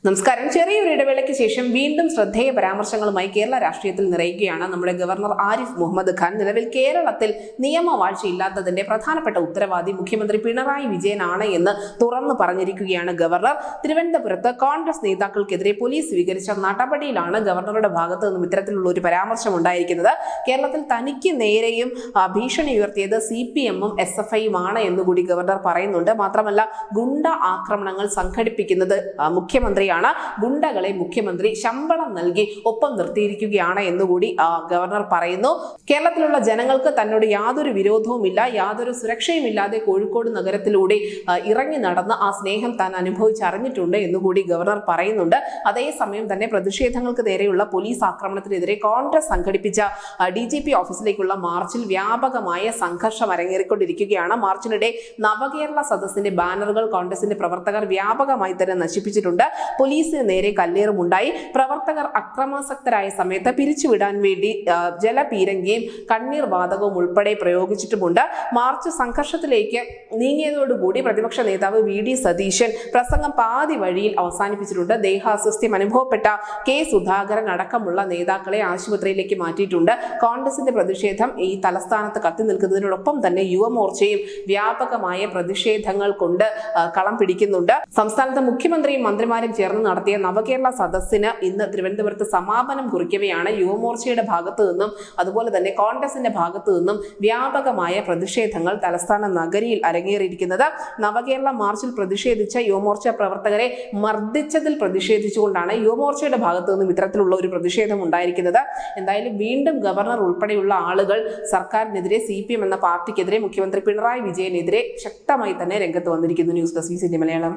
നമസ്കാരം. ചെറിയൊരു ഇടവേളയ്ക്ക് ശേഷം വീണ്ടും ശ്രദ്ധേയ പരാമർശങ്ങളുമായി കേരള രാഷ്ട്രീയത്തിൽ നിറയുകയാണ് നമ്മുടെ ഗവർണർ ആരിഫ് മുഹമ്മദ് ഖാൻ. നിലവിൽ കേരളത്തിൽ നിയമവാഴ്ചയില്ലാത്തതിന്റെ പ്രധാനപ്പെട്ട ഉത്തരവാദി മുഖ്യമന്ത്രി പിണറായി വിജയനാണ് എന്ന് തുറന്നു പറഞ്ഞിരിക്കുകയാണ് ഗവർണർ. തിരുവനന്തപുരത്ത് കോൺഗ്രസ് നേതാക്കൾക്കെതിരെ പോലീസ് സ്വീകരിച്ച നടപടിയിലാണ് ഗവർണറുടെ ഭാഗത്ത് നിന്നും ഇത്തരത്തിലുള്ള ഒരു പരാമർശം ഉണ്ടായിരിക്കുന്നത്. കേരളത്തിൽ തനിക്ക് നേരെയും ഭീഷണി ഉയർത്തിയത് CPM-ഉം SFI-യുമാണ് എന്നുകൂടി ഗവർണർ പറയുന്നുണ്ട്. മാത്രമല്ല, ഗുണ്ട ആക്രമണങ്ങൾ സംഘടിപ്പിക്കുന്നത് മുഖ്യമന്ത്രിയാണ്. ഗുണ്ടകളെ മുഖ്യമന്ത്രി ശമ്പളം നൽകി ഒപ്പം നിർത്തിയിരിക്കുകയാണ് എന്നുകൂടി ഗവർണർ പറയുന്നു. കേരളത്തിലുള്ള ജനങ്ങൾക്ക് തന്നോട് യാതൊരു വിരോധവുമില്ല, യാതൊരു സുരക്ഷയുമില്ലാതെ കോഴിക്കോട് നഗരത്തിലൂടെ ഇറങ്ങി നടന്ന് ആ സ്നേഹം താൻ അനുഭവിച്ചറിഞ്ഞിട്ടുണ്ട് എന്നുകൂടി ഗവർണർ പറയുന്നുണ്ട്. അതേസമയം തന്നെ പ്രതിഷേധങ്ങൾക്ക് നേരെയുള്ള പോലീസ് ആക്രമണത്തിനെതിരെ കോൺഗ്രസ് സംഘടിപ്പിച്ച DGP ഓഫീസിലേക്കുള്ള മാർച്ചിൽ വ്യാപകമായ സംഘർഷം അരങ്ങേറിക്കൊണ്ടിരിക്കുകയാണ്. മാർച്ചിനിടെ നവകേരള സദസ്സിന്റെ ബാനറുകൾ കോൺഗ്രസിന്റെ പ്രവർത്തകർ വ്യാപകമായി തന്നെ നശിപ്പിച്ചിട്ടുണ്ട്. പോലീസിന് നേരെ കല്ലേറുമുണ്ടായി. പ്രവർത്തകർ അക്രമാസക്തരായ സമയത്ത് പിരിച്ചുവിടാൻ വേണ്ടി ജലപീരങ്കിയും കണ്ണീർ വാതകവും ഉൾപ്പെടെ പ്രയോഗിച്ചിട്ടുമുണ്ട്. മാർച്ച് സംഘർഷത്തിലേക്ക് നീങ്ങിയതോടുകൂടി പ്രതിപക്ഷ നേതാവ് VD സതീശൻ പ്രസംഗം പാതി വഴിയിൽ അവസാനിപ്പിച്ചിട്ടുണ്ട്. ദേഹാസ്വസ്ഥ്യം അനുഭവപ്പെട്ട K സുധാകരൻ അടക്കമുള്ള നേതാക്കളെ ആശുപത്രിയിലേക്ക് മാറ്റിയിട്ടുണ്ട്. കോൺഗ്രസിന്റെ പ്രതിഷേധം ഈ തലസ്ഥാനത്ത് കത്തി നിൽക്കുന്നതിനോടൊപ്പം തന്നെ യുവമോർച്ചയും വ്യാപകമായ പ്രതിഷേധങ്ങൾ കൊണ്ട് കളം പിടിക്കുന്നുണ്ട്. സംസ്ഥാനത്ത് മുഖ്യമന്ത്രിയും മന്ത്രിമാരും ചേർന്ന് നടത്തിയ നവകേരള സദസ്സിന് ഇന്ന് തിരുവനന്തപുരത്ത് സമാപനം കുറിക്കവെയാണ് യുവമോർച്ചയുടെ ഭാഗത്തു നിന്നും അതുപോലെ തന്നെ കോൺഗ്രസിന്റെ ഭാഗത്തു നിന്നും വ്യാപകമായ പ്രതിഷേധങ്ങൾ തലസ്ഥാന നഗരിയിൽ അരങ്ങേറിയിരിക്കുന്നത്. നവകേരള മാർച്ചിൽ പ്രതിഷേധിച്ച യുവമോർച്ച പ്രവർത്തകരെ മർദ്ദിച്ചതിൽ പ്രതിഷേധിച്ചുകൊണ്ടാണ് യുവമോർച്ചയുടെ ഭാഗത്തു നിന്നും ഇത്തരത്തിലുള്ള ഒരു പ്രതിഷേധം ഉണ്ടായിരിക്കുന്നത്. എന്തായാലും വീണ്ടും ഗവർണർ ഉൾപ്പെടെയുള്ള ആളുകൾ സർക്കാരിനെതിരെ CPM എന്ന പാർട്ടിക്കെതിരെ മുഖ്യമന്ത്രി പിണറായി വിജയനെതിരെ ശക്തമായി തന്നെ രംഗത്ത് വന്നിരിക്കുന്നു. News desk CCTV Malayalam.